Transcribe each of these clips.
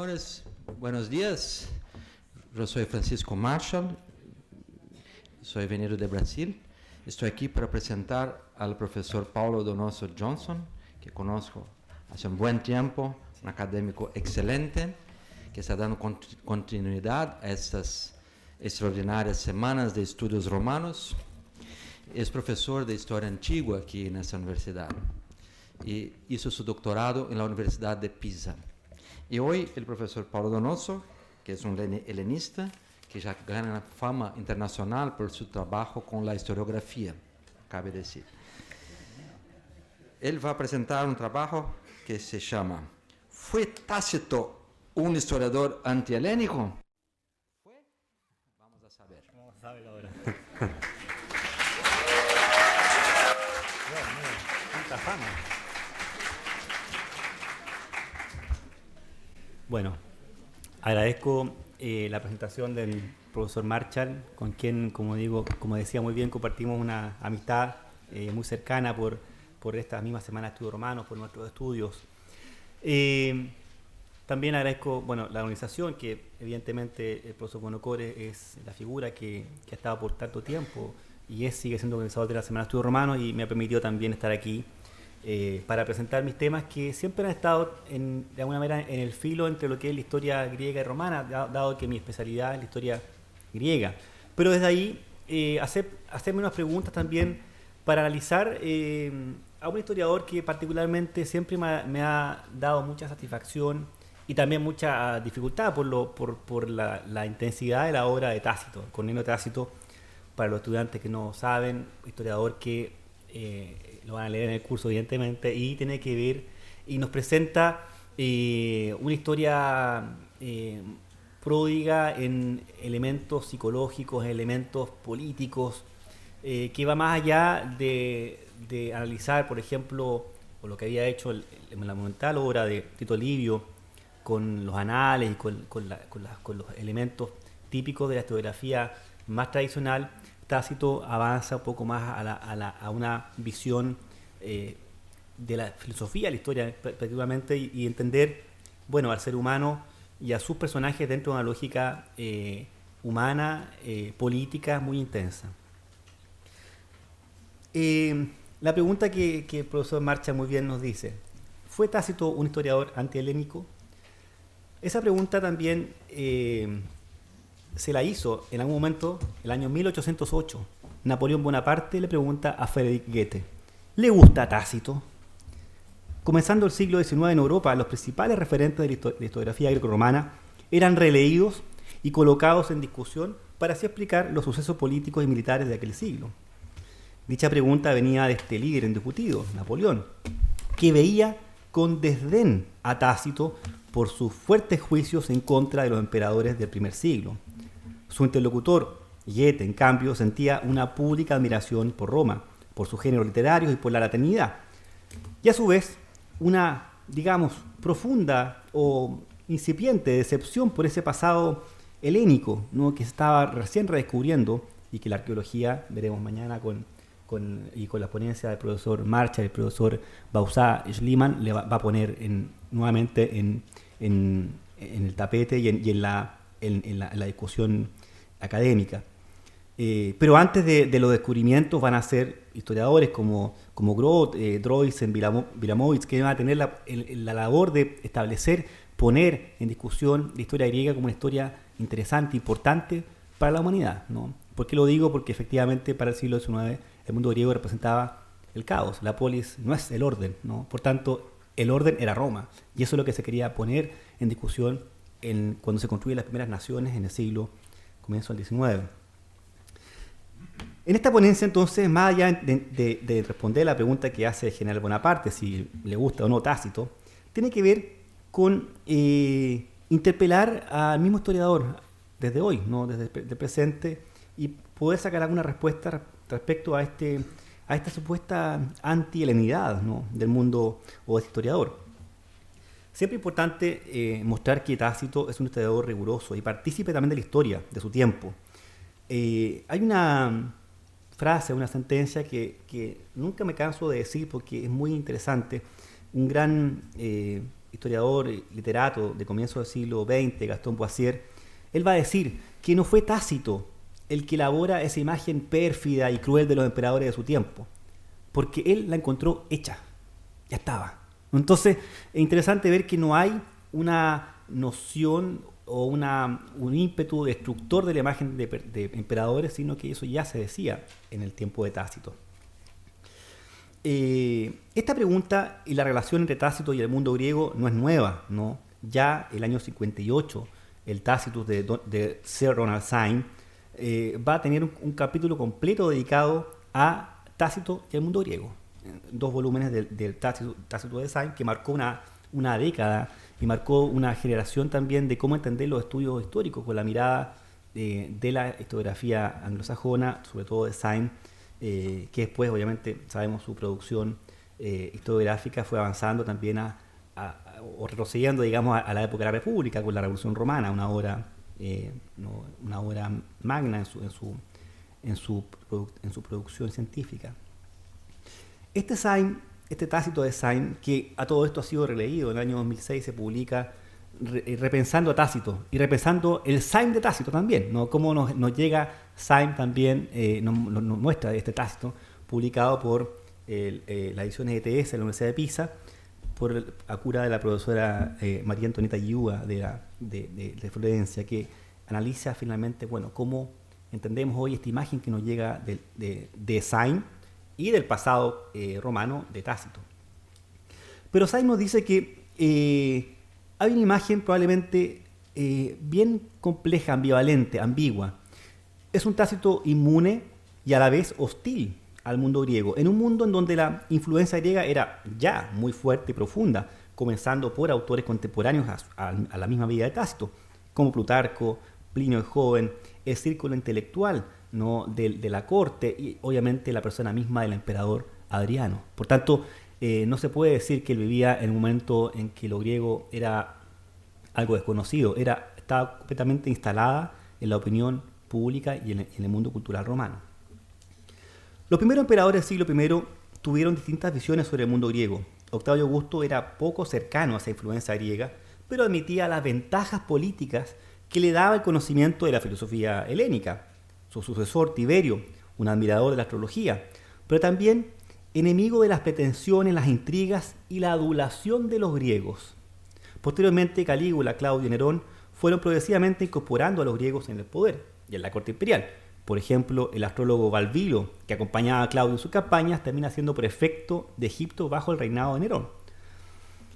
señores, buenos días. Yo soy Francisco Marshall, soy venido de Brasil. Estoy aquí para presentar al profesor Paulo Donoso Johnson, que conozco hace un buen tiempo, un académico excelente, que está dando continuidad a estas extraordinarias semanas de estudios romanos. Es profesor de Historia Antigua aquí en esta universidad y hizo su doctorado en la Universidad de Pisa. Y hoy el profesor Paulo Donoso, que es un helenista, que ya gana fama internacional por su trabajo con la historiografía, cabe decir. Él va a presentar un trabajo que se llama ¿Fue Tácito un historiador antihelénico? ¿Fue? Vamos a saber. Vamos a saber ahora. Tanta fama. Bueno, agradezco la presentación del profesor Marshall, con quien, como decía muy bien, compartimos una amistad muy cercana por estas mismas semanas de estudios romanos, por nuestros estudios. También agradezco la organización, que evidentemente el profesor Bonocore es la figura que ha estado por tanto tiempo y sigue siendo organizador de la Semana de Estudios Romanos, y me ha permitido también estar aquí para presentar mis temas, que siempre han estado de alguna manera en el filo entre lo que es la historia griega y romana, dado que mi especialidad es la historia griega. Pero desde ahí hacerme unas preguntas también para analizar a un historiador que particularmente siempre me ha dado mucha satisfacción y también mucha dificultad por la intensidad de la obra de Tácito. Cornelio Tácito, para los estudiantes que no saben, historiador que lo van a leer en el curso evidentemente, y tiene que ver y nos presenta una historia pródiga en elementos psicológicos, elementos políticos, que va más allá de analizar, por ejemplo, o lo que había hecho en la monumental obra de Tito Livio, con los anales y con los elementos típicos de la historiografía más tradicional. Tácito avanza un poco más a una visión de la filosofía de la historia, prácticamente, y entender al ser humano y a sus personajes dentro de una lógica humana, política muy intensa. La pregunta que el profesor Marshall muy bien nos dice: ¿fue Tácito un historiador antihelénico? Esa pregunta también se la hizo en algún momento, el año 1808. Napoleón Bonaparte le pregunta a Friedrich Goethe: ¿le gusta Tácito? Comenzando el siglo XIX en Europa, los principales referentes de la historiografía greco-romana eran releídos y colocados en discusión para así explicar los sucesos políticos y militares de aquel siglo. Dicha pregunta venía de este líder indiscutido, Napoleón, que veía con desdén a Tácito por sus fuertes juicios en contra de los emperadores del primer siglo. Su interlocutor, Goethe, en cambio, sentía una pública admiración por Roma, por sus géneros literarios y por la latinidad, y a su vez una, profunda o incipiente decepción por ese pasado helénico, ¿no?, que se estaba recién redescubriendo, y que la arqueología, veremos mañana con la ponencia del profesor Marshall y el profesor Bauzá-Schliemann, le va a poner nuevamente en el tapete y en la discusión académica. Pero antes de los descubrimientos van a ser historiadores como Groth, Droysen, Wilamowitz, que van a tener la labor de establecer, poner en discusión la historia griega como una historia interesante, importante para la humanidad, ¿no? ¿Por qué lo digo? Porque efectivamente para el siglo XIX el mundo griego representaba el caos. La polis no es el orden, ¿no? Por tanto, el orden era Roma, y eso es lo que se quería poner en discusión cuando se construyen las primeras naciones en el siglo comienzo del XIX. En esta ponencia, entonces, más allá de responder la pregunta que hace el general Bonaparte, si le gusta o no Tácito, tiene que ver con interpelar al mismo historiador desde hoy, ¿no?, desde el presente, y poder sacar alguna respuesta respecto a esta supuesta anti-helenidad, ¿no?, del mundo o del historiador. Siempre es importante mostrar que Tácito es un historiador riguroso y partícipe también de la historia de su tiempo. Hay una frase, una sentencia que nunca me canso de decir porque es muy interesante. Un gran historiador, literato de comienzo del siglo XX, Gastón Boissier, él va a decir que no fue Tácito el que elabora esa imagen pérfida y cruel de los emperadores de su tiempo, porque él la encontró hecha, ya estaba. Entonces es interesante ver que no hay una noción o un ímpetu destructor de la imagen de emperadores, sino que eso ya se decía en el tiempo de Tácito. Esta pregunta y la relación entre Tácito y el mundo griego no es nueva, ¿no? Ya el año 58, el Tacitus de Sir Ronald Syme va a tener un capítulo completo dedicado a Tácito y al mundo griego. 2 volúmenes del Tácito de Syme, que marcó una década y marcó una generación también de cómo entender los estudios históricos con la mirada de la historiografía anglosajona, sobre todo de Syme, que después, obviamente, sabemos su producción historiográfica fue avanzando también o retrocediendo, digamos, a la época de la República con la Revolución Romana, una obra magna en su producción científica. Este Tácito de Syme, que a todo esto ha sido releído, en el año 2006 se publica repensando a Tácito y repensando el Syme de Tácito también, ¿no? Cómo nos llega Syme también, nos muestra este Tácito, publicado por las ediciones ETS de la Universidad de Pisa, a cura de la profesora María Antonieta Giúa de Florencia, que analiza finalmente, bueno, cómo entendemos hoy esta imagen que nos llega de Syme y del pasado romano de Tácito. Pero Syme nos dice que hay una imagen probablemente bien compleja, ambivalente, ambigua. Es un Tácito inmune y a la vez hostil al mundo griego, en un mundo en donde la influencia griega era ya muy fuerte y profunda, comenzando por autores contemporáneos a la misma vida de Tácito, como Plutarco, Plinio el Joven, el círculo intelectual, ¿no? de la corte y obviamente la persona misma del emperador Adriano. Por tanto, no se puede decir que él vivía en un momento en que lo griego era algo desconocido, estaba completamente instalada en la opinión pública y en el mundo cultural romano. Los primeros emperadores del siglo I tuvieron distintas visiones sobre el mundo griego. Octavio Augusto era poco cercano a esa influencia griega, pero admitía las ventajas políticas que le daba el conocimiento de la filosofía helénica. Su sucesor, Tiberio, un admirador de la astrología, pero también enemigo de las pretensiones, las intrigas y la adulación de los griegos. Posteriormente, Calígula, Claudio y Nerón fueron progresivamente incorporando a los griegos en el poder y en la corte imperial. Por ejemplo, el astrólogo Balbilo, que acompañaba a Claudio en sus campañas, termina siendo prefecto de Egipto bajo el reinado de Nerón.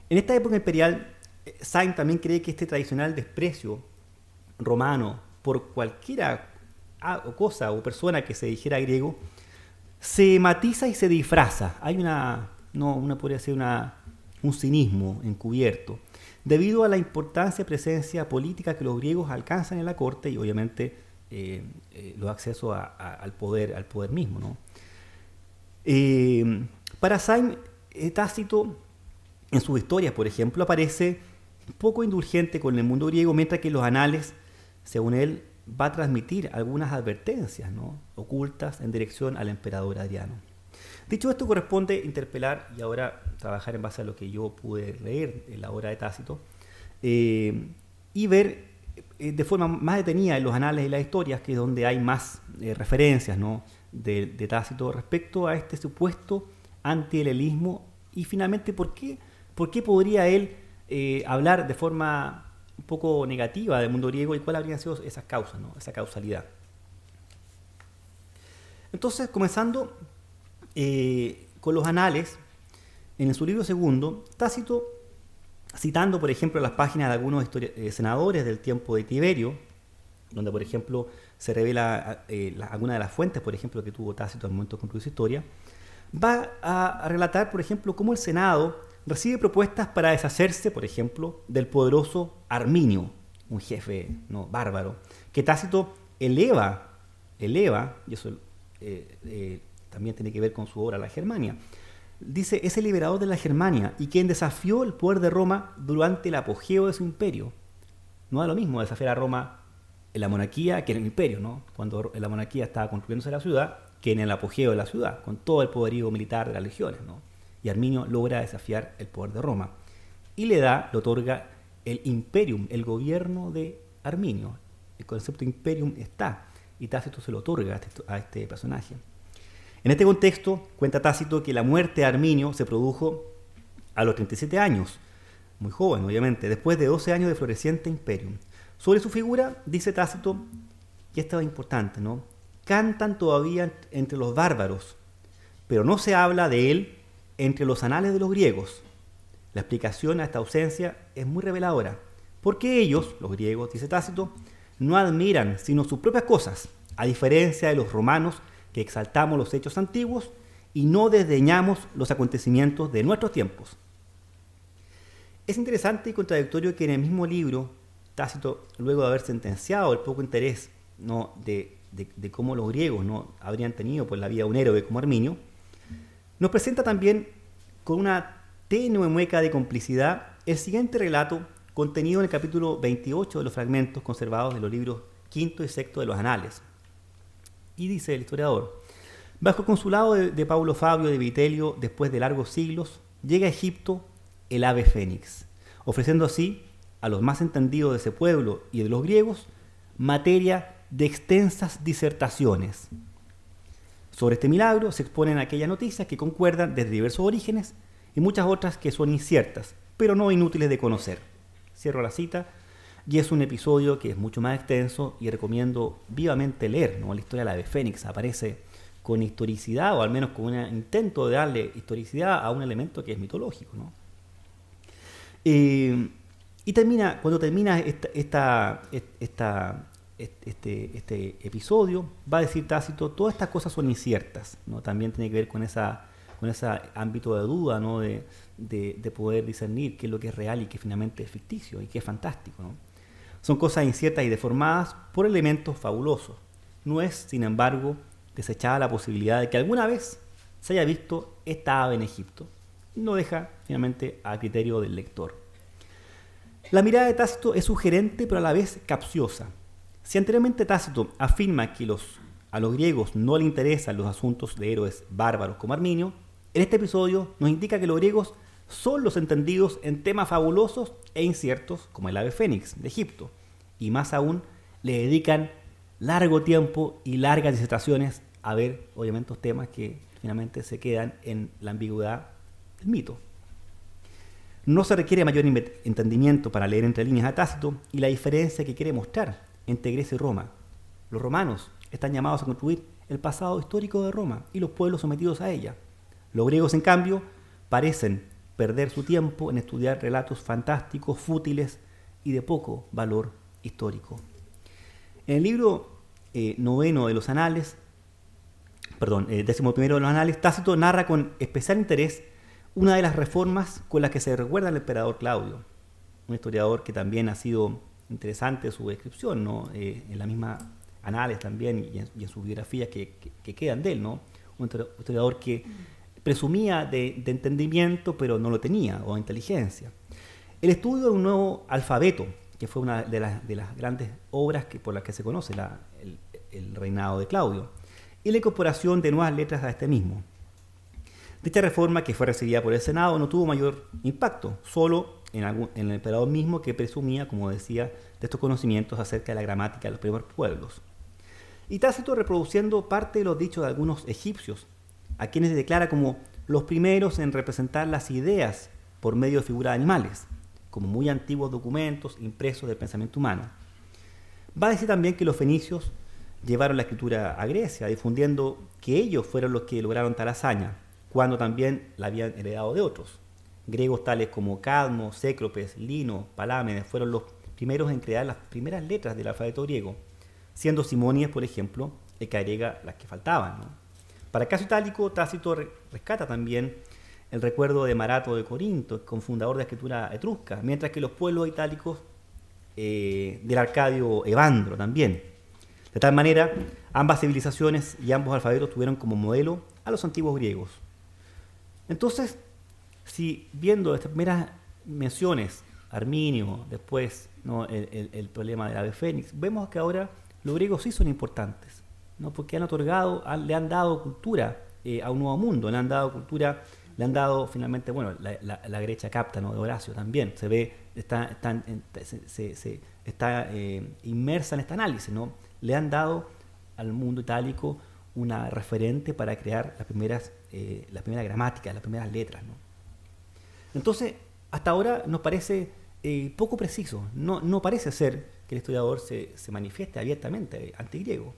En esta época imperial, Syme también cree que este tradicional desprecio romano por cualquiera cosa o persona que se dijera griego se matiza y se disfraza. Hay podría ser un cinismo encubierto, debido a la importancia y presencia política que los griegos alcanzan en la corte y obviamente los accesos al poder mismo, ¿no? Para Syme, Tácito, en sus historias, por ejemplo, aparece poco indulgente con el mundo griego, mientras que en los anales, según él, va a transmitir algunas advertencias, ¿no? ocultas en dirección al emperador Adriano. Dicho esto, corresponde interpelar y ahora trabajar en base a lo que yo pude leer en la obra de Tácito y ver de forma más detenida en los anales y las historias, que es donde hay más referencias, ¿no? de Tácito respecto a este supuesto antihelenismo y finalmente por qué podría él hablar de forma un poco negativa del mundo griego y cuáles habrían sido esas causas, ¿no? esa causalidad. Entonces, comenzando con los anales, en su libro segundo, Tácito, citando, por ejemplo, las páginas de algunos senadores del tiempo de Tiberio, donde, por ejemplo, se revela alguna de las fuentes, por ejemplo, que tuvo Tácito al momento de concluir su historia, va a relatar, por ejemplo, cómo el Senado recibe propuestas para deshacerse, por ejemplo, del poderoso Arminio, un jefe bárbaro, que Tácito eleva, y eso también tiene que ver con su obra La Germania. Dice, es el liberador de la Germania y quien desafió el poder de Roma durante el apogeo de su imperio. No da lo mismo desafiar a Roma en la monarquía que en el imperio, ¿no? Cuando la monarquía estaba construyéndose la ciudad, que en el apogeo de la ciudad, con todo el poderío militar de las legiones, ¿no? Y Arminio logra desafiar el poder de Roma. le otorga el imperium, el gobierno de Arminio. El concepto imperium está, y Tácito se lo otorga a este personaje. En este contexto, cuenta Tácito que la muerte de Arminio se produjo a los 37 años, muy joven obviamente, después de 12 años de floreciente imperium. Sobre su figura, dice Tácito, y esto es importante, ¿no? Cantan todavía entre los bárbaros, pero no se habla de él entre los anales de los griegos. La explicación a esta ausencia es muy reveladora, porque ellos, los griegos, dice Tácito, no admiran sino sus propias cosas, a diferencia de los romanos que exaltamos los hechos antiguos y no desdeñamos los acontecimientos de nuestros tiempos. Es interesante y contradictorio que en el mismo libro, Tácito, luego de haber sentenciado el poco interés, ¿no?, de cómo los griegos, ¿no?, habrían tenido pues, la vida de un héroe como Arminio, nos presenta también con una tenue mueca de complicidad el siguiente relato contenido en el capítulo 28 de los fragmentos conservados de los libros quinto y sexto de los Anales. Y dice el historiador: bajo el consulado de Paulo Fabio de Vitelio, después de largos siglos, llega a Egipto el ave fénix, ofreciendo así a los más entendidos de ese pueblo y de los griegos materia de extensas disertaciones. Sobre este milagro se exponen aquellas noticias que concuerdan desde diversos orígenes y muchas otras que son inciertas, pero no inútiles de conocer. Cierro la cita, y es un episodio que es mucho más extenso y recomiendo vivamente leer, ¿no? La historia de la ave fénix aparece con historicidad, o al menos con un intento de darle historicidad a un elemento que es mitológico, ¿no? Y cuando termina este episodio, va a decir Tácito, todas estas cosas son inciertas, ¿no? También tiene que ver con ese ámbito de duda, ¿no?, de poder discernir qué es lo que es real y qué finalmente es ficticio y qué es fantástico, ¿no? Son cosas inciertas y deformadas por elementos fabulosos. No es, sin embargo, desechada la posibilidad de que alguna vez se haya visto esta ave en Egipto. No deja finalmente a criterio del lector. La mirada de Tácito es sugerente pero a la vez capciosa. Si anteriormente Tácito afirma que a los griegos no le interesan los asuntos de héroes bárbaros como Arminio, en este episodio nos indica que los griegos son los entendidos en temas fabulosos e inciertos como el ave fénix de Egipto, y más aún le dedican largo tiempo y largas disertaciones a ver, obviamente, temas que finalmente se quedan en la ambigüedad del mito. No se requiere mayor entendimiento para leer entre líneas a Tácito y la diferencia que quiere mostrar entre Grecia y Roma. Los romanos están llamados a construir el pasado histórico de Roma y los pueblos sometidos a ella. Los griegos, en cambio, parecen perder su tiempo en estudiar relatos fantásticos, fútiles y de poco valor histórico. En el libro noveno de los Anales, décimo primero de los Anales, Tácito narra con especial interés una de las reformas con las que se recuerda al emperador Claudio, un historiador que también ha sido interesante su descripción, ¿no? En la misma Anales también y en sus biografías que quedan de él, ¿no? Un historiador que presumía de entendimiento pero no lo tenía, o inteligencia. El estudio de un nuevo alfabeto, que fue una de las grandes obras por las que se conoce el reinado de Claudio, y la incorporación de nuevas letras a este mismo. Dicha reforma, que fue recibida por el Senado, no tuvo mayor impacto, solo en el emperador mismo, que presumía, como decía, de estos conocimientos acerca de la gramática de los primeros pueblos. Y Tácito, reproduciendo parte de los dichos de algunos egipcios, a quienes se declara como los primeros en representar las ideas por medio de figuras de animales, como muy antiguos documentos impresos del pensamiento humano. Va a decir también que los fenicios llevaron la escritura a Grecia, difundiendo que ellos fueron los que lograron tal hazaña, cuando también la habían heredado de otros. Griegos tales como Cadmo, Cécropes, Lino, Palámedes fueron los primeros en crear las primeras letras del alfabeto griego, siendo Simónides, por ejemplo, el que agrega las que faltaban, ¿no? Para el caso itálico, Tácito rescata también el recuerdo de Marato de Corinto, confundador de la escritura etrusca, mientras que los pueblos itálicos del Arcadio Evandro también. De tal manera, ambas civilizaciones y ambos alfabetos tuvieron como modelo a los antiguos griegos. Entonces, si viendo estas primeras menciones, Arminio, después, ¿no?, el problema del ave fénix, vemos que ahora los griegos sí son importantes, ¿no?, porque le han dado cultura a un nuevo mundo, le han dado cultura Le han dado finalmente, bueno, la Grecia Capta, ¿no?, de Horacio también. Se ve, está inmersa en este análisis, ¿no? Le han dado al mundo itálico una referente para crear la primera gramática, las primeras letras, ¿no? Entonces, hasta ahora nos parece poco preciso. No parece ser que el historiador se manifieste abiertamente antigriego.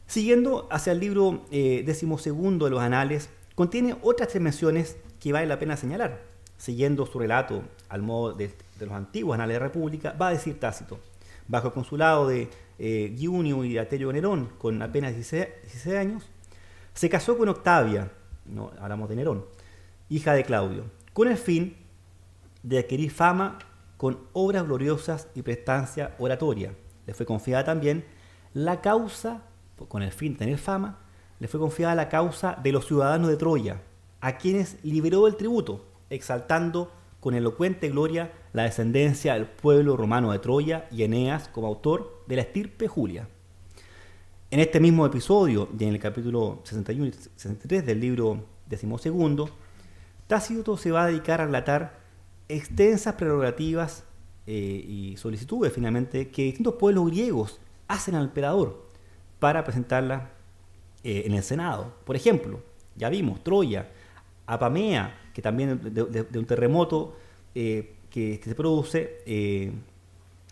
Siguiendo hacia el libro 12 de los Anales, contiene otras 3 menciones que vale la pena señalar. Siguiendo su relato al modo de los antiguos Anales de la República, va a decir Tácito: bajo el consulado de Giunio y Aterio Nerón, con apenas 16 años, se casó con Octavia, no hablamos de Nerón, hija de Claudio, con el fin de adquirir fama con obras gloriosas y prestancia oratoria. Le fue confiada también la causa, con el fin de tener fama, le fue confiada la causa de los ciudadanos de Troya, a quienes liberó del tributo, exaltando con elocuente gloria la descendencia del pueblo romano de Troya y Eneas como autor de la estirpe Julia. En este mismo episodio, y en el capítulo 61 y 63 del libro 12, Tácito se va a dedicar a relatar extensas prerrogativas y solicitudes finalmente que distintos pueblos griegos hacen al emperador para presentarlas en el Senado. Por ejemplo, ya vimos Troya, Apamea, que también de un terremoto que se produce,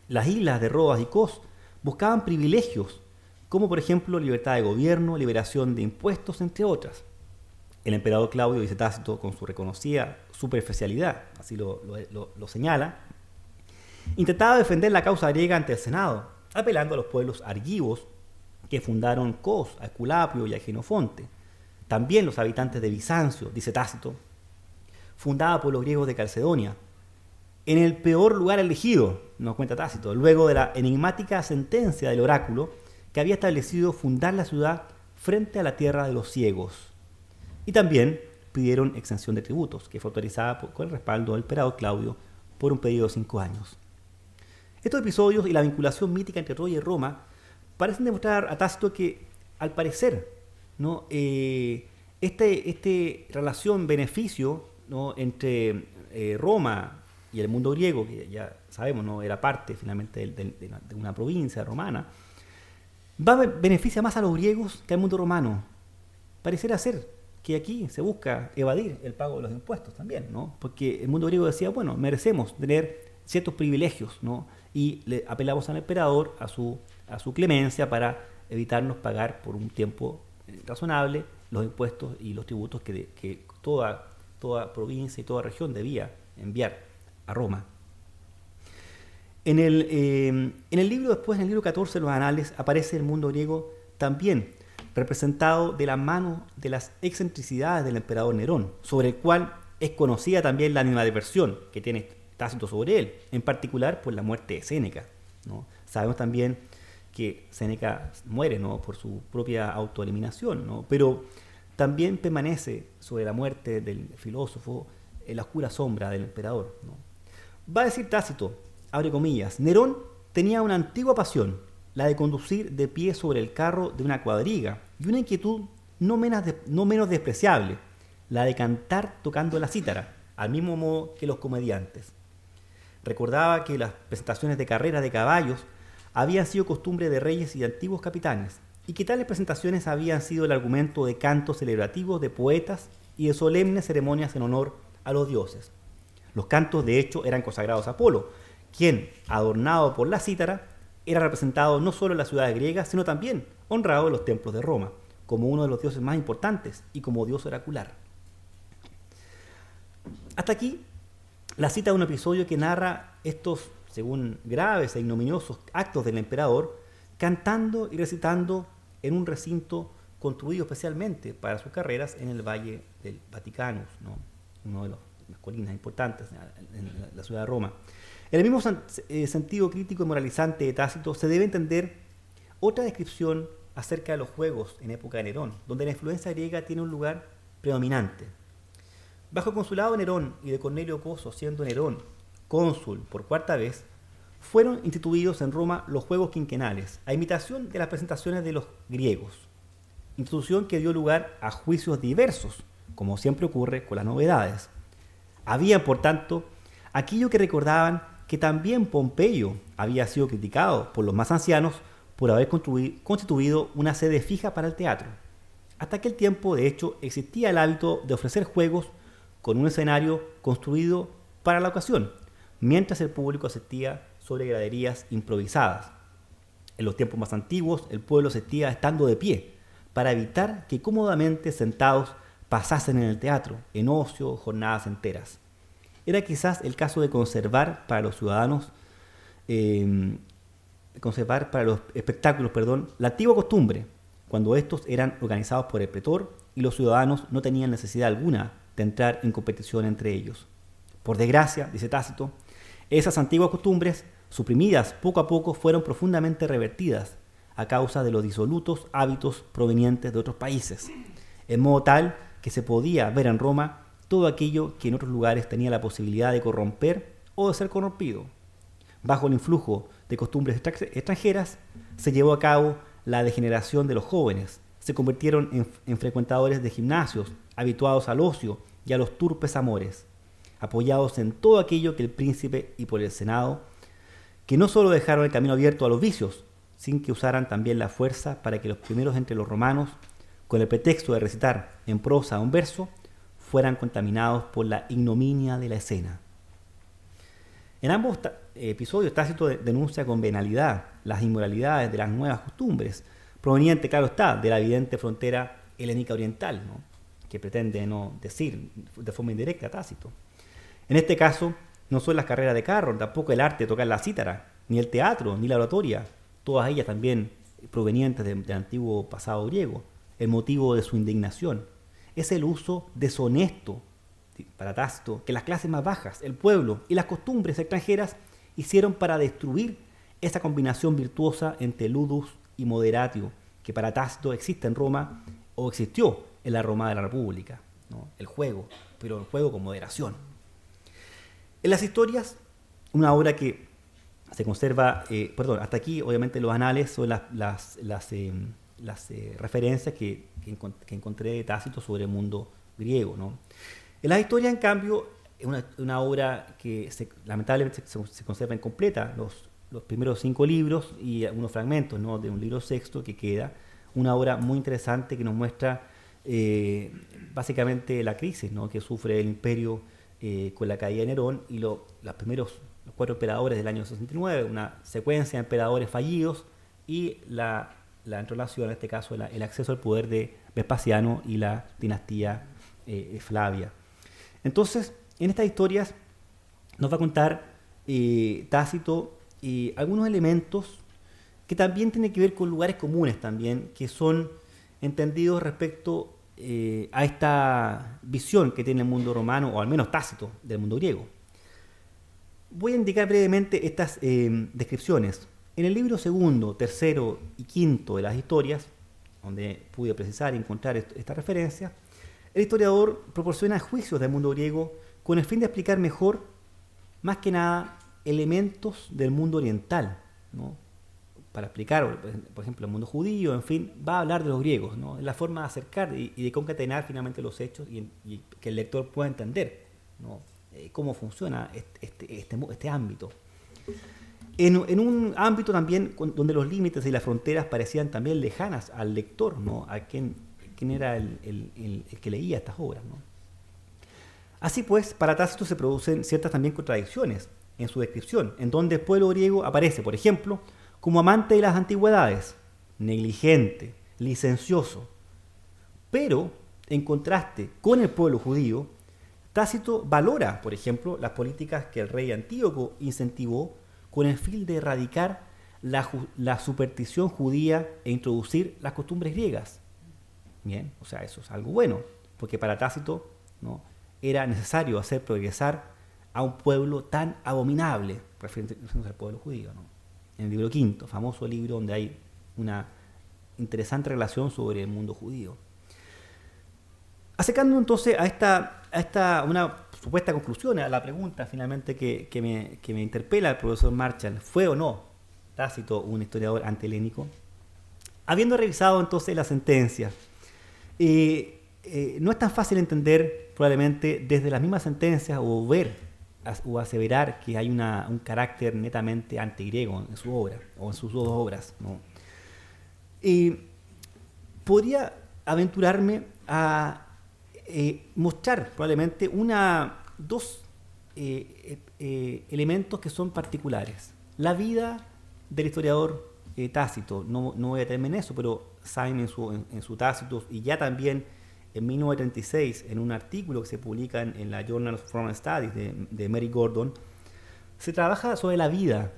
las islas de Rodas y Cos buscaban privilegios, como por ejemplo libertad de gobierno, liberación de impuestos, entre otras. El emperador Claudio, dice Tácito, con su reconocida superficialidad, así lo señala, intentaba defender la causa griega ante el Senado, apelando a los pueblos argivos que fundaron Cos, a Esculapio y a Genofonte. También los habitantes de Bizancio, dice Tácito, fundada por los griegos de Calcedonia, en el peor lugar elegido, nos cuenta Tácito, luego de la enigmática sentencia del oráculo que había establecido fundar la ciudad frente a la tierra de los ciegos. Y también pidieron exención de tributos, que fue autorizada con el respaldo del emperador Claudio por un periodo de 5 años. Estos episodios y la vinculación mítica entre Troya y Roma parecen demostrar a Tácito que, al parecer, ¿no?, relación beneficio, ¿no?, entre Roma y el mundo griego, que ya sabemos, ¿no?, era parte finalmente de una provincia romana, beneficia más a los griegos que al mundo romano. Pareciera ser que aquí se busca evadir el pago de los impuestos también, ¿no? Porque el mundo griego decía, bueno, merecemos tener ciertos privilegios, ¿no? Y le apelamos al emperador a su clemencia para evitarnos pagar por un tiempo razonable los impuestos y los tributos que toda provincia y toda región debía enviar a Roma. En el libro después, en el libro 14 de los Anales, aparece el mundo griego también representado de la mano de las excentricidades del emperador Nerón, sobre el cual es conocida también la animadversión que tiene Tácito sobre él, en particular por la muerte de Séneca, ¿no? Sabemos también que Séneca muere, ¿no?, por su propia autoeliminación, ¿no?, pero también permanece sobre la muerte del filósofo en la oscura sombra del emperador, ¿no? Va a decir Tácito, abre comillas, Nerón tenía una antigua pasión, la de conducir de pie sobre el carro de una cuadriga, y una inquietud no menos despreciable, la de cantar tocando la cítara, al mismo modo que los comediantes. Recordaba que las presentaciones de carreras de caballos habían sido costumbre de reyes y de antiguos capitanes, y que tales presentaciones habían sido el argumento de cantos celebrativos de poetas y de solemnes ceremonias en honor a los dioses. Los cantos, de hecho, eran consagrados a Apolo, quien, adornado por la cítara, era representado no solo en las ciudades griegas, sino también honrado en los templos de Roma, como uno de los dioses más importantes y como dios oracular. Hasta aquí la cita de un episodio que narra estos, según graves e ignominiosos actos del emperador, cantando y recitando en un recinto construido especialmente para sus carreras en el Valle del Vaticanus, ¿no?, uno de las colinas importantes en la ciudad de Roma. En el mismo sentido crítico y moralizante de Tácito se debe entender otra descripción acerca de los juegos en época de Nerón, donde la influencia griega tiene un lugar predominante. Bajo el consulado de Nerón y de Cornelio Coso, siendo Nerón cónsul por 4ª vez, fueron instituidos en Roma los juegos quinquenales, a imitación de las presentaciones de los griegos, institución que dio lugar a juicios diversos como siempre ocurre con las novedades. Había, por tanto, aquello que recordaban que también Pompeyo había sido criticado por los más ancianos por haber constituido una sede fija para el teatro. Hasta aquel tiempo, de hecho, existía el hábito de ofrecer juegos con un escenario construido para la ocasión, mientras el público asistía sobre graderías improvisadas. En los tiempos más antiguos, el pueblo asistía estando de pie, para evitar que cómodamente sentados pasasen en el teatro, en ocio, jornadas enteras. Era quizás el caso de conservar para los espectáculos, la antigua costumbre, cuando estos eran organizados por el pretor y los ciudadanos no tenían necesidad alguna de entrar en competición entre ellos. Por desgracia, dice Tácito, esas antiguas costumbres, suprimidas poco a poco, fueron profundamente revertidas a causa de los disolutos hábitos provenientes de otros países, en modo tal que se podía ver en Roma todo aquello que en otros lugares tenía la posibilidad de corromper o de ser corrompido. Bajo el influjo de costumbres extranjeras, se llevó a cabo la degeneración de los jóvenes, se convirtieron en frecuentadores de gimnasios, habituados al ocio y a los turpes amores, apoyados en todo aquello que el príncipe y por el Senado, que no solo dejaron el camino abierto a los vicios, sin que usaran también la fuerza para que los primeros entre los romanos, con el pretexto de recitar en prosa un verso, fueran contaminados por la ignominia de la escena. En ambos episodios, Tácito denuncia con venalidad las inmoralidades de las nuevas costumbres, proveniente, claro está, de la evidente frontera helénica oriental, ¿no?, que pretende no decir de forma indirecta Tácito. En este caso, no son las carreras de carro, tampoco el arte de tocar la cítara, ni el teatro, ni la oratoria, todas ellas también provenientes del antiguo pasado griego, el motivo de su indignación. Es el uso deshonesto, para Tácito, que las clases más bajas, el pueblo y las costumbres extranjeras hicieron para destruir esa combinación virtuosa entre ludus y moderatio, que para Tácito existe en Roma, o existió en la Roma de la República, ¿no?, el juego, pero el juego con moderación. En las historias, una obra que se conserva, hasta aquí obviamente los anales son las referencias que encontré de Tácito sobre el mundo griego, ¿no? En las historias, en cambio, es una obra que lamentablemente se conserva incompleta, los primeros 5 libros y algunos fragmentos, ¿no?, de un libro sexto que queda, una obra muy interesante que nos muestra básicamente la crisis, ¿no?, que sufre el imperio con la caída de Nerón y los 4 emperadores del año 69, una secuencia de emperadores fallidos y la entronización, en este caso el acceso al poder de Vespasiano y la dinastía Flavia. Entonces, en estas historias nos va a contar Tácito algunos elementos que también tienen que ver con lugares comunes también, que son entendidos respecto a esta visión que tiene el mundo romano, o al menos Tácito, del mundo griego. Voy a indicar brevemente estas descripciones. En el libro segundo, tercero y quinto de las historias, donde pude precisar y encontrar esta referencia, el historiador proporciona juicios del mundo griego con el fin de explicar mejor, más que nada, elementos del mundo oriental, ¿no?, para explicar, por ejemplo, el mundo judío, en fin, va a hablar de los griegos, ¿no?, la forma de acercar y de concatenar finalmente los hechos y que el lector pueda entender, ¿no?, cómo funciona este ámbito. En un ámbito también donde los límites y las fronteras parecían también lejanas al lector, ¿no?, a quien era el que leía estas obras, ¿no? Así pues, para Tácito se producen ciertas también contradicciones en su descripción, en donde el pueblo griego aparece, por ejemplo, como amante de las antigüedades, negligente, licencioso. Pero, en contraste con el pueblo judío, Tácito valora, por ejemplo, las políticas que el rey Antíoco incentivó con el fin de erradicar la superstición judía e introducir las costumbres griegas. Bien, o sea, eso es algo bueno, porque para Tácito, ¿no?, era necesario hacer progresar a un pueblo tan abominable, refiriéndose al pueblo judío, ¿no? En el libro quinto, famoso libro donde hay una interesante relación sobre el mundo judío. Acercando entonces a una supuesta conclusión, a la pregunta finalmente que me interpela el profesor Marshall, ¿fue o no Tácito un historiador antihelénico? Habiendo revisado entonces la sentencia, no es tan fácil entender probablemente desde las mismas sentencias o ver o aseverar que hay un carácter netamente antigriego en su obra o en sus dos obras, ¿no? Podría aventurarme a mostrar probablemente dos elementos que son particulares. La vida del historiador Tácito, no voy a detenerme en eso, pero Syme en su Tácito, y ya también en 1936, en un artículo que se publica en la Journal of Foreign Studies de Mary Gordon, se trabaja sobre la vida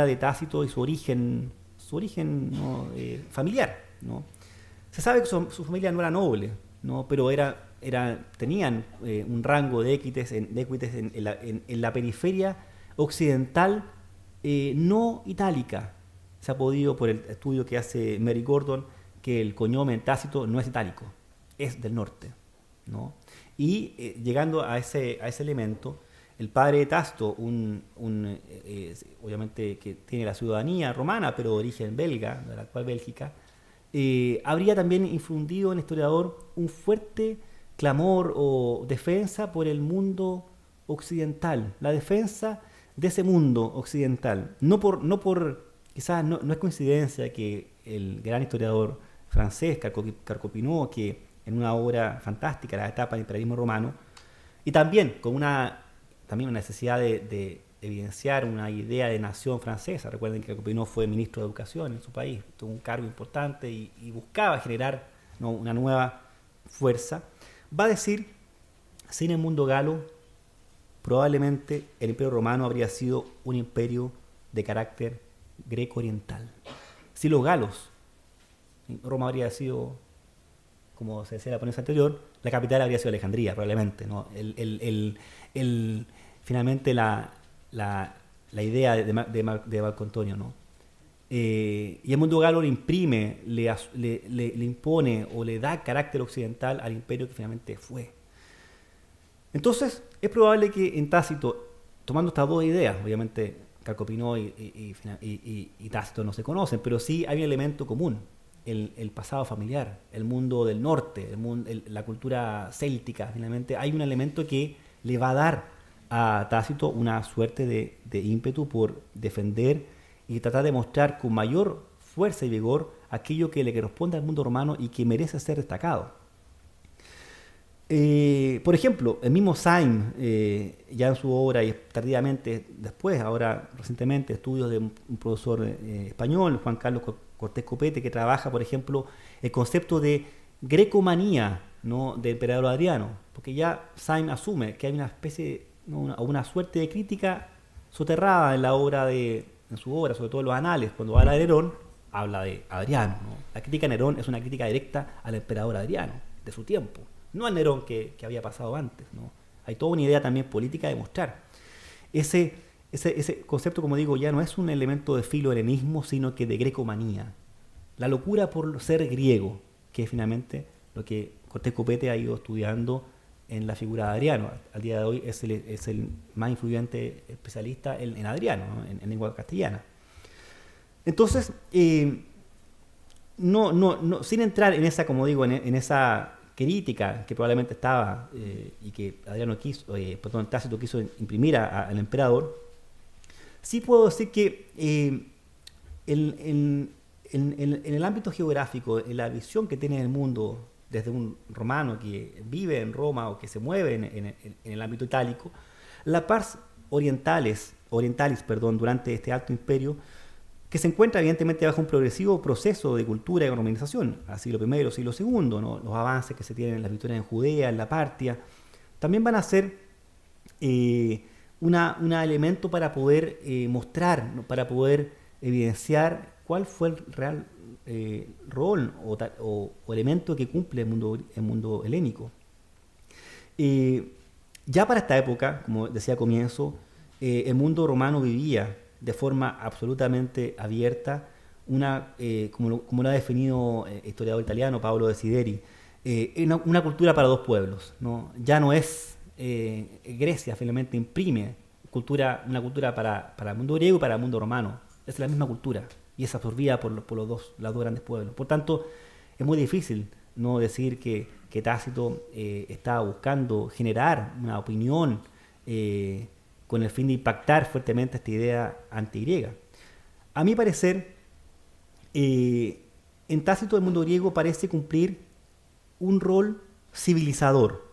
de Tácito y su origen ¿no? Familiar, ¿no? Se sabe que su familia no era noble, ¿no? Pero tenían un rango de équites en la periferia occidental no itálica. Se ha podido, por el estudio que hace Mary Gordon, que el cognome Tácito no es itálico, es del norte, ¿no? Y llegando a ese elemento, el padre de Tácito, obviamente que tiene la ciudadanía romana, pero de origen belga, de la actual Bélgica, habría también infundido en el historiador un fuerte clamor o defensa por el mundo occidental, la defensa de ese mundo occidental. Quizás no es coincidencia que el gran historiador francés, Carcopinot, que en una obra fantástica, La etapa del imperialismo romano, y también con una necesidad de evidenciar una idea de nación francesa. Recuerden que Carcopinot fue ministro de Educación en su país, tuvo un cargo importante y buscaba generar, ¿no?, una nueva fuerza. Va a decir, sin el mundo galo, probablemente el imperio romano habría sido un imperio de carácter greco-oriental. Si los galos, Roma habría sido, como se decía en la ponencia anterior, la capital habría sido Alejandría, probablemente, ¿no? Finalmente la idea de Marco Antonio, ¿no? Y el mundo galo le imprime, le impone o le da carácter occidental al imperio que finalmente fue. Entonces, es probable que en Tácito, tomando estas dos ideas, obviamente Carcopinot y Tácito no se conocen, pero sí hay un elemento común, el pasado familiar, el mundo del norte, la cultura céltica. Finalmente hay un elemento que le va a dar a Tácito una suerte de ímpetu por defender y tratar de mostrar con mayor fuerza y vigor aquello que le corresponde al mundo romano y que merece ser destacado. Por ejemplo, el mismo Syme, ya en su obra y tardíamente después, ahora recientemente, estudios de un profesor español, Juan Carlos Cortés Copete, que trabaja, por ejemplo, el concepto de grecomanía, ¿no?, del emperador Adriano, porque ya Syme asume que hay una especie, ¿no?, una suerte de crítica soterrada en su obra, sobre todo en los anales. Cuando habla de Nerón, habla de Adriano, ¿no? La crítica a Nerón es una crítica directa al emperador Adriano, de su tiempo, no al Nerón que había pasado antes, ¿no? Hay toda una idea también política de mostrar. Ese concepto, como digo, ya no es un elemento de filo-helenismo, sino que de grecomanía. La locura por ser griego, que es finalmente lo que Cortés Copete ha ido estudiando en la figura de Adriano. Al día de hoy es el más influyente especialista en Adriano, ¿no?, en lengua castellana. Entonces, sin entrar en esa, como digo, en esa crítica que probablemente estaba y que Adriano Tácito quiso imprimir al emperador, sí puedo decir que en el ámbito geográfico, en la visión que tiene el mundo desde un romano que vive en Roma o que se mueve en el ámbito itálico, la pars orientalis, durante este Alto Imperio, que se encuentra evidentemente bajo un progresivo proceso de cultura y romanización, al siglo I, siglo II, ¿no? Los avances que se tienen en las victorias en Judea, en la Partia, también van a ser un elemento para poder mostrar, ¿no?, para poder evidenciar cuál fue el real rol o elemento que cumple el mundo helénico. Ya para esta época, como decía al comienzo, el mundo romano vivía de forma absolutamente abierta como lo ha definido el historiador italiano Paolo Desideri, una cultura para dos pueblos, ¿no? Ya no es Grecia, finalmente imprime una cultura para el mundo griego y para el mundo romano. Es la misma cultura y es absorbida por los dos grandes pueblos. Por tanto, es muy difícil no decir que Tácito estaba buscando generar una opinión con el fin de impactar fuertemente esta idea antigriega. A mi parecer, en Tácito el mundo griego parece cumplir un rol civilizador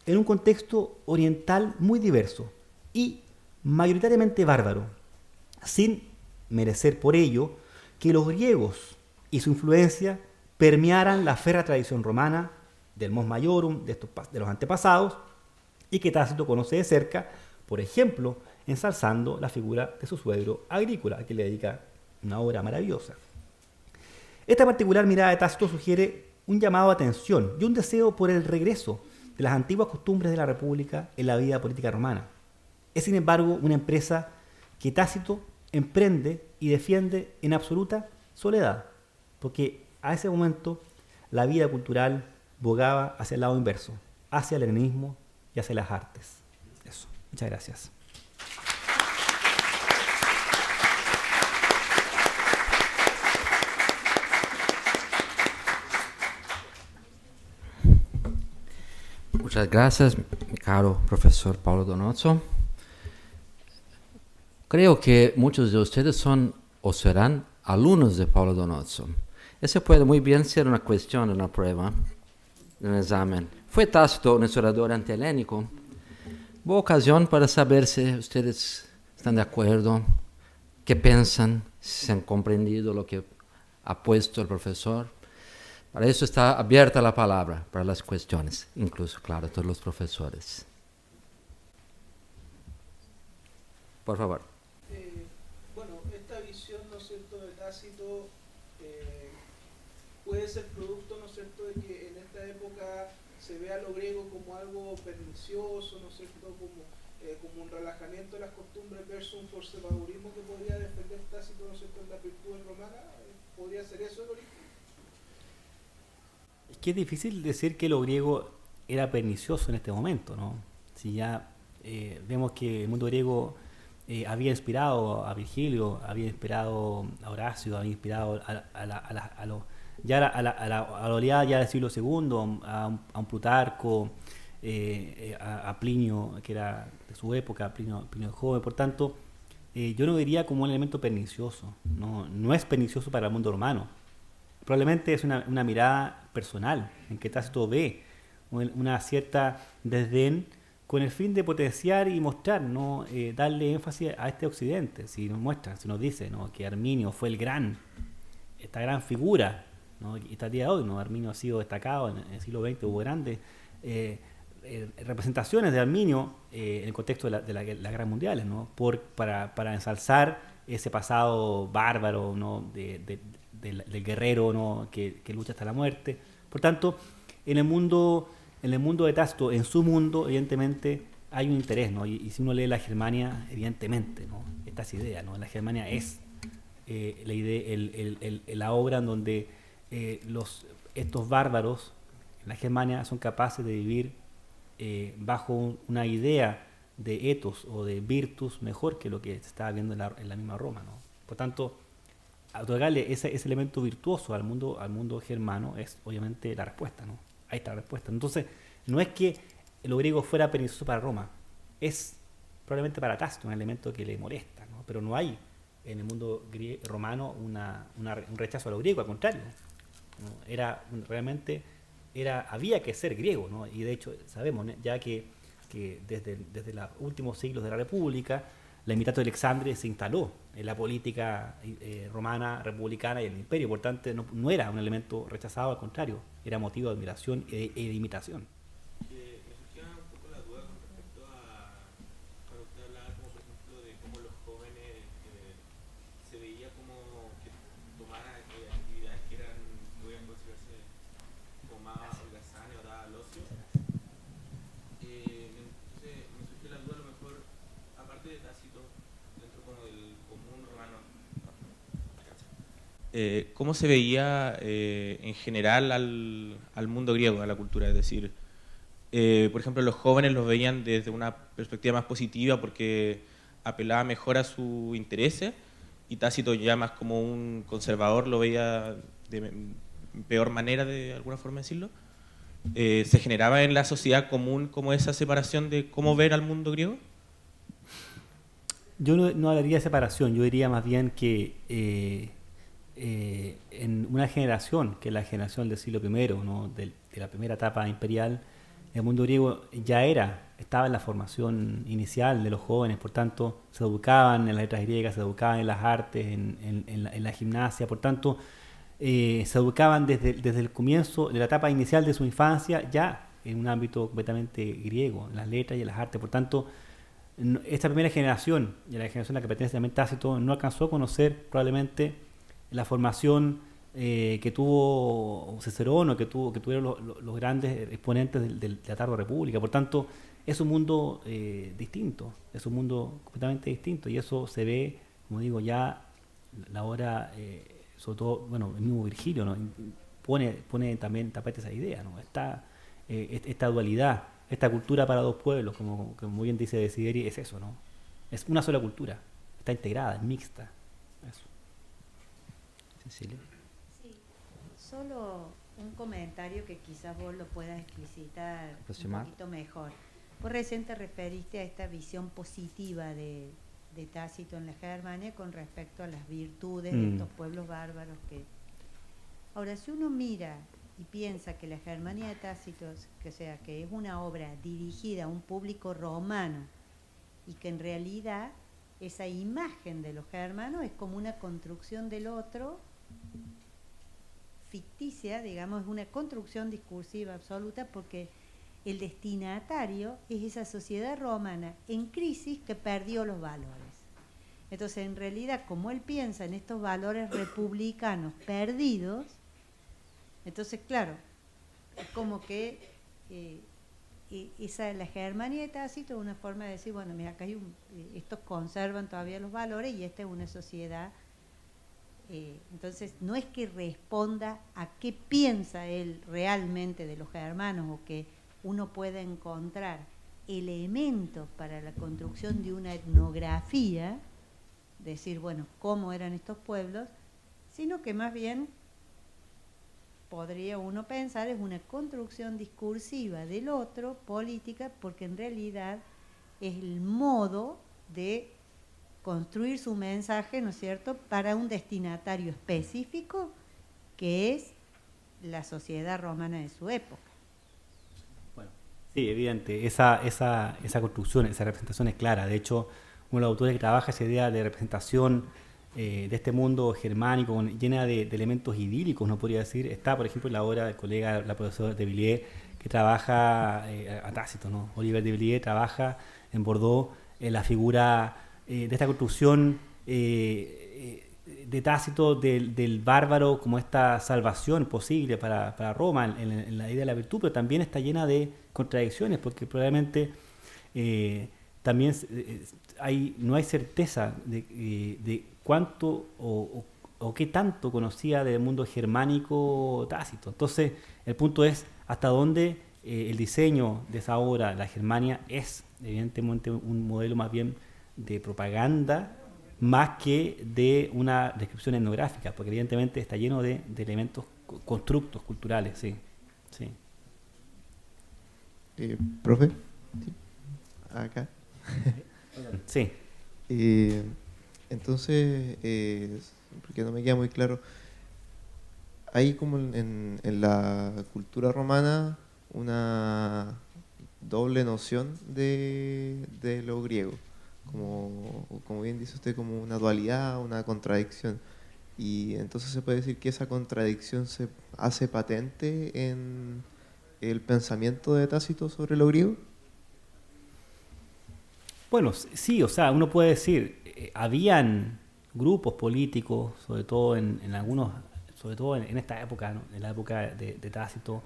en un contexto oriental muy diverso y mayoritariamente bárbaro, sin merecer por ello que los griegos y su influencia permearan la férrea tradición romana del mos maiorum, de los antepasados, y que Tácito conoce de cerca, por ejemplo, ensalzando la figura de su suegro Agrícola, a quien le dedica una obra maravillosa. Esta particular mirada de Tácito sugiere un llamado a atención y un deseo por el regreso de las antiguas costumbres de la República en la vida política romana. Es, sin embargo, una empresa que Tácito emprende y defiende en absoluta soledad, porque a ese momento la vida cultural bogaba hacia el lado inverso, hacia el helenismo y hacia las artes. Eso. Muchas gracias. Muchas gracias, mi caro profesor Paulo Donoso. Creo que muchos de ustedes son o serán alumnos de Paulo Donoso. Eso puede muy bien ser una cuestión de una prueba, de un examen. ¿Fue Tácito un historiador antihelénico? Buena ocasión para saber si ustedes están de acuerdo, qué piensan, si han comprendido lo que ha puesto el profesor. Para eso está abierta la palabra, para las cuestiones, incluso, claro, todos los profesores. Por favor. Bueno, esta visión, ¿no es cierto?, de Tácito puede ser producto, ¿no es cierto?, de que en esta época se vea lo griego como algo pernicioso, ¿no es cierto?, como un relajamiento de las costumbres versus un conservadurismo que podría defender Tácito, ¿no es cierto?, en las virtudes romanas. ¿Podría ser eso el origen? Es que es difícil decir que lo griego era pernicioso en este momento, ¿no? Si ya vemos que el mundo griego había inspirado a Virgilio, había inspirado a Horacio, había inspirado a la oleada ya del siglo II, a un Plutarco, a Plinio, que era de su época, Plinio el joven. Por tanto, yo no diría como un elemento pernicioso, no es pernicioso para el mundo romano. Probablemente es una mirada personal en que Tácito ve una cierta desdén con el fin de potenciar y mostrar, ¿no? Darle énfasis a este occidente. Si nos muestra, si nos dice, ¿no?, que Arminio fue esta gran figura, ¿no?, y hasta el día de hoy, ¿no?, Arminio ha sido destacado en el siglo XX, hubo grandes representaciones de Arminio en el contexto de las guerras mundiales, ¿no?, para ensalzar ese pasado bárbaro, ¿no?, del guerrero, ¿no?, que lucha hasta la muerte. Por tanto, en el mundo de Tácito, en su mundo, evidentemente hay un interés, ¿no? Y si uno lee la Germania, evidentemente, ¿no?, estas ideas, ¿no? La Germania es la idea, la obra en donde estos bárbaros en la Germania son capaces de vivir bajo una idea de ethos o de virtus mejor que lo que se estaba viendo en la misma Roma, ¿no? Por tanto, otorgarle ese elemento virtuoso al mundo germano es obviamente la respuesta, ¿no? Ahí está la respuesta. Entonces, no es que lo griego fuera pernicioso para Roma, es probablemente para Tácito un elemento que le molesta, ¿no? Pero no hay en el mundo romano un rechazo a lo griego, al contrario, ¿no? Había que ser griego, ¿no? Y de hecho sabemos, ¿no?, ya que desde los últimos siglos de la República, la Imitato de Alexandria se instaló en la política romana, republicana y el imperio. Por tanto, no era un elemento rechazado, al contrario, era motivo de admiración e de imitación. Me surgía un poco la duda con respecto a cuando usted hablaba, como por ejemplo, de cómo los jóvenes se veía como que tomaran actividades que podían considerarse como más holgazanes o dadas al ocio. Entonces me surgió la duda, a lo mejor, aparte de Tácito, dentro como del común romano, ¿cómo se veía en general al mundo griego, a la cultura? Es decir, por ejemplo, los jóvenes los veían desde una perspectiva más positiva porque apelaba mejor a sus intereses, y Tácito, ya más como un conservador, lo veía peor manera de alguna forma decirlo, ¿se generaba en la sociedad común como esa separación de cómo ver al mundo griego? Yo no hablaría de separación, yo diría más bien que en una generación, que es la generación del siglo I, ¿no? de la primera etapa imperial, el mundo griego ya estaba en la formación inicial de los jóvenes, por tanto se educaban en las letras griegas, se educaban en las artes, en la gimnasia, por tanto se educaban desde el comienzo de la etapa inicial de su infancia ya en un ámbito completamente griego, en las letras y en las artes, por tanto esta primera generación, y la generación a la que pertenece también Tácito, no alcanzó a conocer probablemente la formación que tuvo Cicerón o que tuvieron los grandes exponentes de la tarda república. Por tanto, es un mundo distinto, es un mundo completamente distinto, y eso se ve, como digo, ya la hora, sobre todo, bueno, el mismo Virgilio, ¿no? pone también tapete esa idea, ¿no? Esta dualidad, esta cultura para dos pueblos, como muy bien dice Desideri, es eso, ¿no? Es una sola cultura, está integrada, es mixta. Eso. Cecilia. Sí, solo un comentario que quizás vos lo puedas explicitar Aproximar. un poquito mejor. Vos recién te referiste a esta visión positiva de Tácito en la Germania con respecto a las virtudes de estos pueblos bárbaros que... Ahora, si uno mira y piensa que la Germania de Tácito, que es una obra dirigida a un público romano y que en realidad esa imagen de los germanos es como una construcción del otro ficticia, digamos, es una construcción discursiva absoluta, porque el destinatario es esa sociedad romana en crisis que perdió los valores. Entonces, en realidad, como él piensa en estos valores republicanos perdidos, entonces, claro, es como que la Germania de Tácito es una forma de decir, bueno, mira, acá hay estos conservan todavía los valores y esta es una sociedad. Entonces, no es que responda a qué piensa él realmente de los germanos, o que uno pueda encontrar elementos para la construcción de una etnografía, decir, bueno, cómo eran estos pueblos, sino que más bien podría uno pensar es una construcción discursiva del otro, política, porque en realidad es el modo de construir su mensaje, ¿no es cierto?, para un destinatario específico, que es la sociedad romana de su época. Bueno, sí, evidente, esa construcción, esa representación es clara. De hecho, uno de los autores que trabaja esa idea de representación de este mundo germánico llena de elementos idílicos, no podría decir, está, por ejemplo, en la obra del colega, la profesora de Villiers, que trabaja a Tácito, ¿no? Olivier de Villiers trabaja en Bordeaux la figura de esta construcción de Tácito del bárbaro como esta salvación posible para Roma en la idea de la virtud, pero también está llena de contradicciones, porque probablemente también no hay certeza de cuánto o qué tanto conocía del mundo germánico Tácito. Entonces, el punto es hasta dónde el diseño de esa obra, la Germania, es evidentemente un modelo más bien de propaganda más que de una descripción etnográfica, porque evidentemente está lleno de elementos, constructos culturales, sí. Sí. Profe, acá. Sí. Entonces, porque no me queda muy claro, hay como en la cultura romana una doble noción de lo griego, como bien dice usted, como una dualidad, una contradicción. Y entonces se puede decir que esa contradicción se hace patente en el pensamiento de Tácito sobre lo griego. Bueno, sí, o sea, uno puede decir, habían grupos políticos, sobre todo en algunos, sobre todo en esta época, ¿no? En la época de Tácito,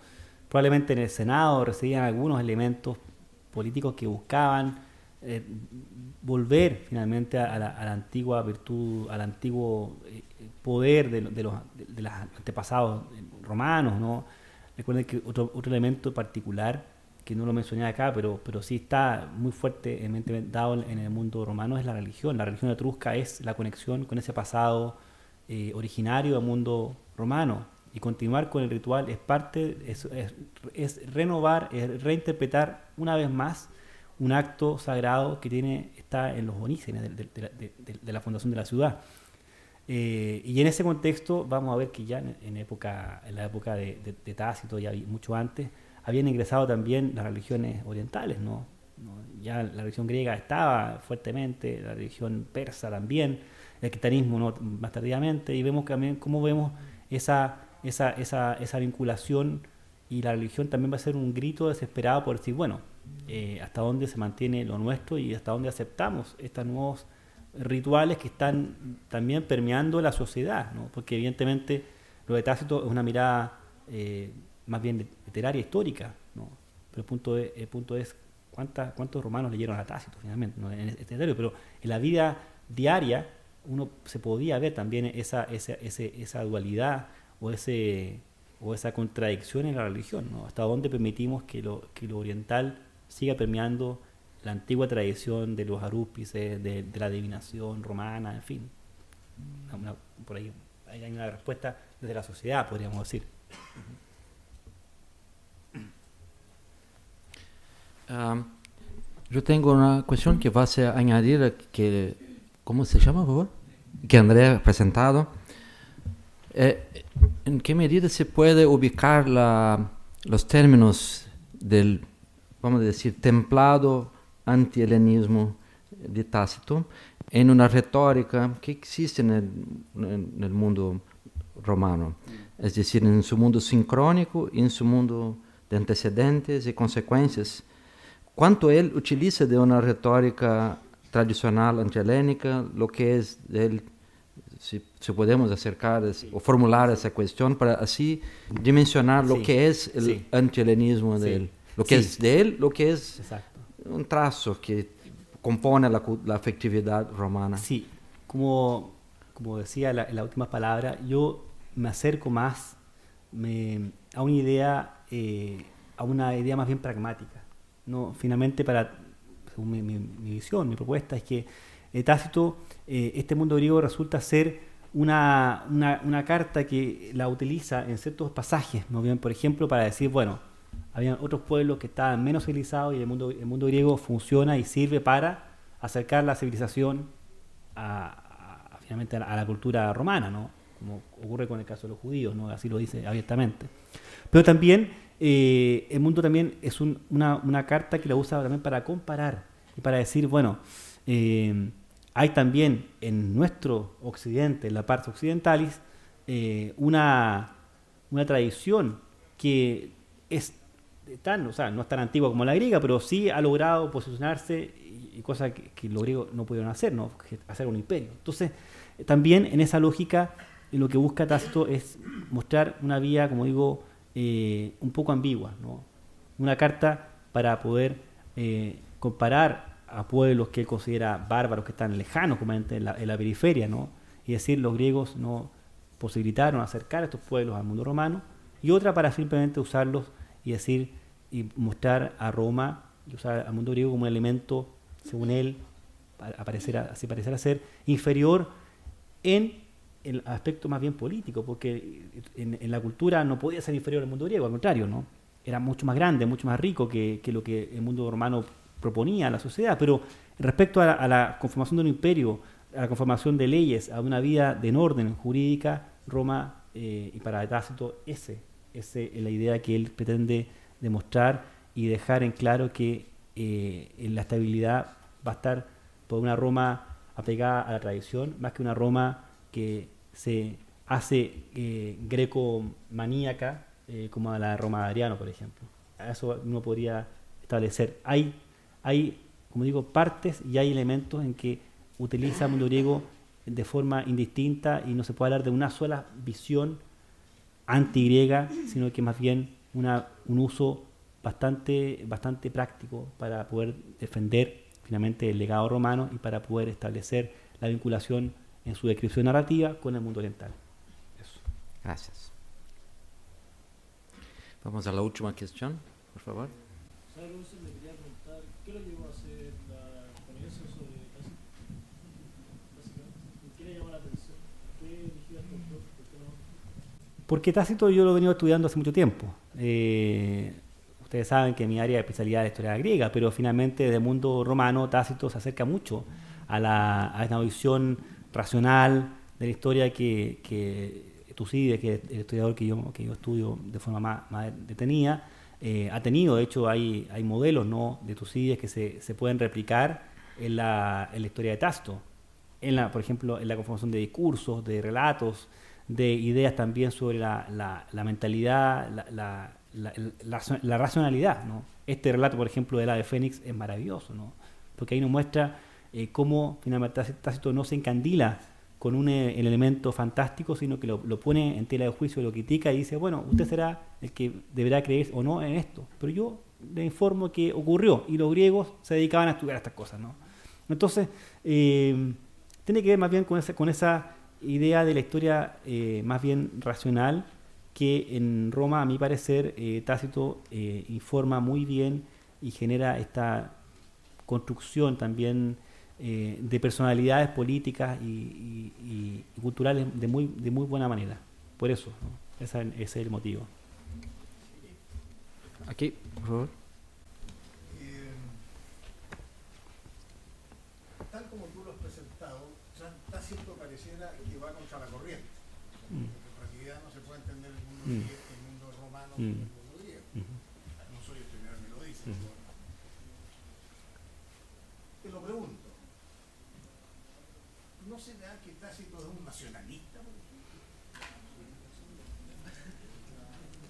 probablemente en el Senado recibían algunos elementos políticos que buscaban volver finalmente a la antigua virtud, al antiguo poder de los antepasados romanos, ¿no? Recuerden que otro elemento particular, que no lo mencioné acá, pero sí está muy fuertemente dado en el mundo romano, es la religión. La religión etrusca es la conexión con ese pasado originario del mundo romano. y continuar con el ritual es parte, es renovar, es reinterpretar una vez más un acto sagrado que está en los orígenes de la fundación de la ciudad. Y en ese contexto vamos a ver que ya en la época de Tácito, ya mucho antes, habían ingresado también las religiones orientales, ¿no? Ya la religión griega estaba fuertemente, la religión persa también, el cristianismo, ¿no?, más tardíamente, y vemos también cómo vemos esa vinculación, y la religión también va a ser un grito desesperado por decir, bueno, hasta dónde se mantiene lo nuestro y hasta dónde aceptamos estos nuevos rituales que están también permeando la sociedad, ¿no? Porque evidentemente lo de Tácito es una mirada más bien literaria, histórica, ¿no? Pero el punto es cuántos romanos leyeron a Tácito finalmente, ¿no?, en este diario, pero en la vida diaria uno se podía ver también esa dualidad o esa contradicción en la religión, ¿no? Hasta dónde permitimos que lo oriental siga permeando la antigua tradición de los arúspices, de la adivinación romana, en fin. Por ahí hay una respuesta desde la sociedad, podríamos decir. Yo tengo una cuestión que vas a añadir, que, ¿cómo se llama, por favor? Que André ha presentado. ¿En qué medida se puede ubicar los términos del, vamos a decir, templado antihelenismo de Tácito en una retórica que existe en el mundo romano? Es decir, en su mundo sincrónico y en su mundo de antecedentes y consecuencias. ¿Cuánto él utiliza de una retórica tradicional antihelénica, lo que es de él, si podemos acercar o formular esa cuestión para así dimensionar lo que es el antihelenismo de él? Lo que es de él, lo que es un trazo que compone la afectividad romana. Sí, como decía en las últimas palabras, yo me acerco más a una idea más bien pragmática. No, finalmente, según mi visión, mi propuesta es que Tácito, este mundo griego resulta ser una carta que la utiliza en ciertos pasajes, ¿no? Bien, por ejemplo, para decir, bueno, había otros pueblos que estaban menos civilizados y el mundo griego funciona y sirve para acercar la civilización finalmente a la cultura romana, ¿no? Como ocurre con el caso de los judíos, ¿no? Así lo dice abiertamente. Pero también el mundo también es una carta que la usa también para comparar y para decir, bueno, hay también en nuestro occidente, en la parte occidentalis, una tradición que es no es tan antigua como la griega, pero sí ha logrado posicionarse y cosas que los griegos no pudieron hacer, ¿no? Hacer un imperio. Entonces, también en esa lógica, lo que busca Tácito es mostrar una vía, como digo, un poco ambigua, ¿no? Una carta para poder comparar a pueblos que él considera bárbaros, que están lejanos, como en la periferia, ¿no? Y decir, los griegos no posibilitaron acercar a estos pueblos al mundo romano, y otra para simplemente usarlos y decir y mostrar a Roma y usar al mundo griego como un elemento, según él, así parecerá ser inferior en el aspecto más bien político, porque en la cultura no podía ser inferior al mundo griego, al contrario, ¿no? Era mucho más grande, mucho más rico que lo que el mundo romano proponía a la sociedad. Pero respecto a la conformación de un imperio, a la conformación de leyes, a una vida de orden jurídica, Roma, y para Tácito, esa es la idea que él pretende demostrar y dejar en claro que la estabilidad va a estar por una Roma apegada a la tradición, más que una Roma que se hace greco-maníaca, como la Roma de Adriano, por ejemplo. A eso uno podría establecer. Hay, como digo, partes y hay elementos en que utiliza el mundo griego de forma indistinta y no se puede hablar de una sola visión antigriega, sino que más bien un uso bastante práctico para poder defender finalmente el legado romano y para poder establecer la vinculación en su descripción narrativa con el mundo oriental. Eso. Gracias. Vamos a la última cuestión, por favor. Me quería preguntar, ¿qué lo llevó a hacer la experiencia sobre Tácito? Básicamente, ¿qué le llamó la atención? ¿Qué eligió a estos dos? ¿Por qué no? Porque Tácito yo lo he venido estudiando hace mucho tiempo. Ustedes saben que mi área de especialidad es la historia griega, pero finalmente desde el mundo romano Tácito se acerca mucho a una visión racional de la historia que Tucídides, que es el historiador que yo estudio de forma más detenida, ha tenido. De hecho, hay modelos, ¿no?, de Tucídides que se pueden replicar en la historia de Tácito. Por ejemplo, en la conformación de discursos, de relatos, de ideas también sobre la mentalidad, la racionalidad, ¿no? Este relato, por ejemplo, del ave fénix es maravilloso, ¿no? Porque ahí nos muestra cómo finalmente Tácito no se encandila con el elemento fantástico, sino que lo pone en tela de juicio, lo critica y dice, bueno, usted será el que deberá creer o no en esto, pero yo le informo que ocurrió, y los griegos se dedicaban a estudiar estas cosas, ¿no? Entonces, tiene que ver más bien con esa idea de la historia más bien racional, que en Roma, a mi parecer, Tácito informa muy bien y genera esta construcción también de personalidades políticas y culturales de muy buena manera. Por eso, ¿no? Ese es el motivo. Aquí, por favor. Tal como tú lo has presentado, Tácito pareciera que va contra la corriente. En realidad no se puede entender el mundo romano como el mundo griego. No soy el primero que lo dice. Te lo pregunto. ¿No será que Tácito es un nacionalista, por ejemplo?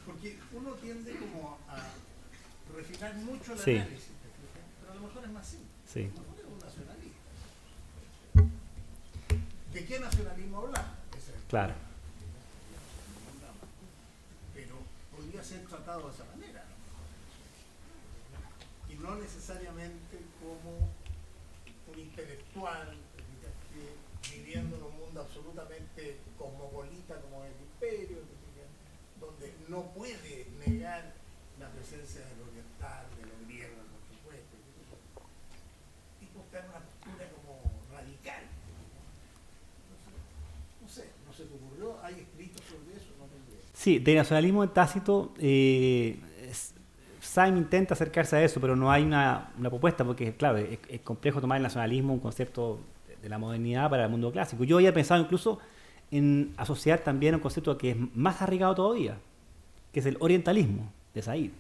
Porque uno tiende como a refinar mucho el análisis, pero a lo mejor es más simple. Sí. A lo mejor es un nacionalista. ¿De qué nacionalismo hablamos? Claro. Pero podría ser tratado de esa manera, ¿no? Y no necesariamente como un intelectual viviendo en un mundo absolutamente cosmopolita como el imperio, donde no puede negar la presencia de lo oriental, de lo griego, por supuesto, y buscar una postura como radical. No sé, ¿no se te ocurrió? ¿Hay escritos sobre eso? No tengo idea. Sí, de nacionalismo en Tácito, Syme intenta acercarse a eso, pero no hay una propuesta, porque claro, es complejo tomar el nacionalismo, un concepto de la modernidad, para el mundo clásico. Yo había pensado incluso en asociar también un concepto que es más arraigado todavía, que es el orientalismo de Said,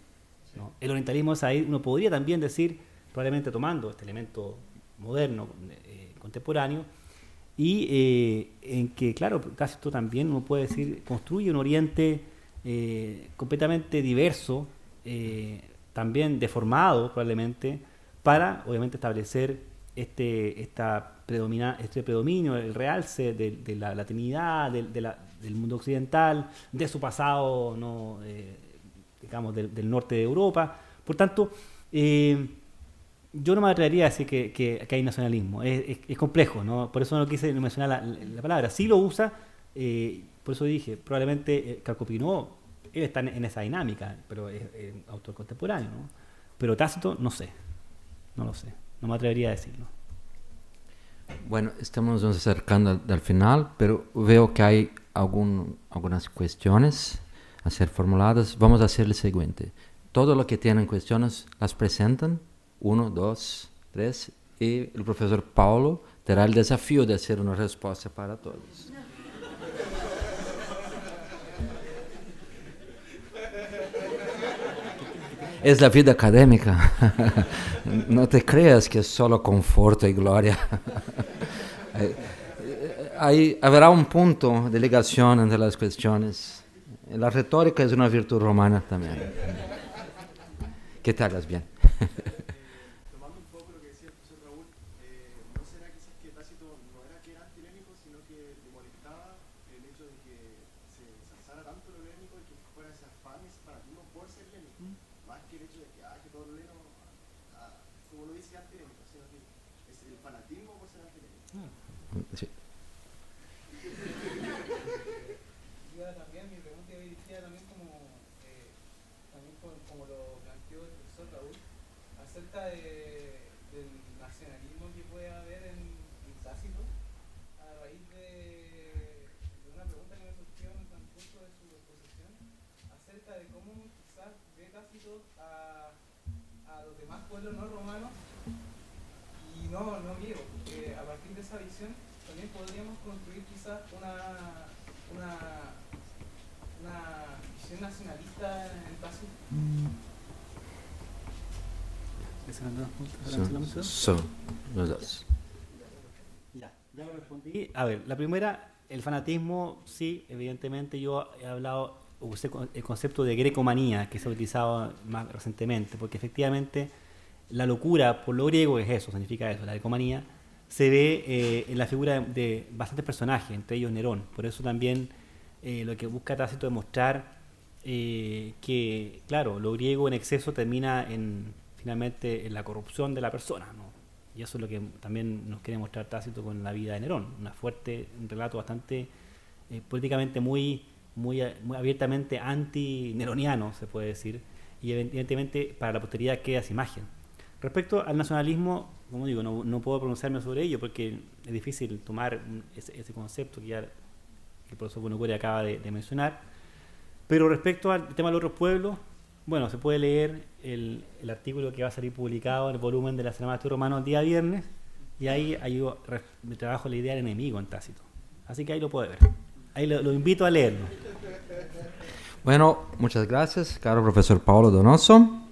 ¿no? El orientalismo de Said, uno podría también decir, probablemente tomando este elemento moderno, contemporáneo, y en que, claro, casi esto también uno puede decir, construye un oriente completamente diverso, también deformado probablemente, para obviamente establecer este predominio, el realce de la latinidad, del mundo occidental, de su pasado, ¿no? Digamos, del norte de Europa. Por tanto, yo no me atrevería a decir que hay nacionalismo. Es complejo, ¿no? Por eso no quise mencionar la palabra. Sí lo usa, por eso dije, probablemente Calcopino, él está en esa dinámica, pero es autor contemporáneo, ¿no? Pero Tácito, no sé. No lo sé. No me atrevería a decirlo. Bueno, estamos nos acercando al final, pero veo que hay algunas cuestiones a ser formuladas. Vamos a hacer lo siguiente. Todo lo que tienen cuestiones las presentan, 1, 2, 3, y el profesor Paulo tendrá el desafío de hacer una respuesta para todos. Es la vida académica. No te creas que es solo conforto y gloria. Habrá un punto de ligación entre las cuestiones. La retórica es una virtud romana también. Que te hagas bien. Tomando un poco lo que decía el profesor Raúl, ¿no será quizás que Tácito no era que era antilénico, sino que le molestaba el hecho de que se ensalzara tanto lo helénico y que fuera ese afán, ese fanatismo por ser helénico? Más que el hecho de que todo lo heleno, como lo dice antilénico, sino que es el fanatismo por ser antilénico. Sí. También mi pregunta iba dirigida también como lo planteó el profesor Raúl, acerca del nacionalismo que puede haber en Tácito, a raíz de una pregunta que me surgió en el transcurso de su acerca de cómo quizás ve Tácito a los demás pueblos no romanos y no griegos, porque a partir de esa visión también podríamos construir quizás una visión nacionalista en Tácito. Ya lo respondí. A ver, la primera, el fanatismo, sí, evidentemente yo he hablado, usé el concepto de grecomanía que se ha utilizado más recientemente, porque efectivamente la locura por lo griego es eso, significa eso, la grecomanía, se ve en la figura de bastantes personajes, entre ellos Nerón. Por eso también lo que busca Tácito es mostrar que, claro, lo griego en exceso termina finalmente en la corrupción de la persona, ¿no? Y eso es lo que también nos quiere mostrar Tácito con la vida de Nerón, un relato bastante políticamente muy abiertamente anti-neroniano, se puede decir, y evidentemente para la posteridad queda esa imagen. Respecto al nacionalismo, como digo, no puedo pronunciarme sobre ello porque es difícil tomar ese concepto que el profesor Buenafuente acaba de mencionar, pero respecto al tema de los otros pueblos, bueno, se puede leer el artículo que va a salir publicado en el volumen de la Cinematografía Romano el día viernes, y ahí me trabajo la idea del enemigo en Tácito. Así que ahí lo puede ver. Ahí lo invito a leerlo. Bueno, muchas gracias, caro profesor Paulo Donoso.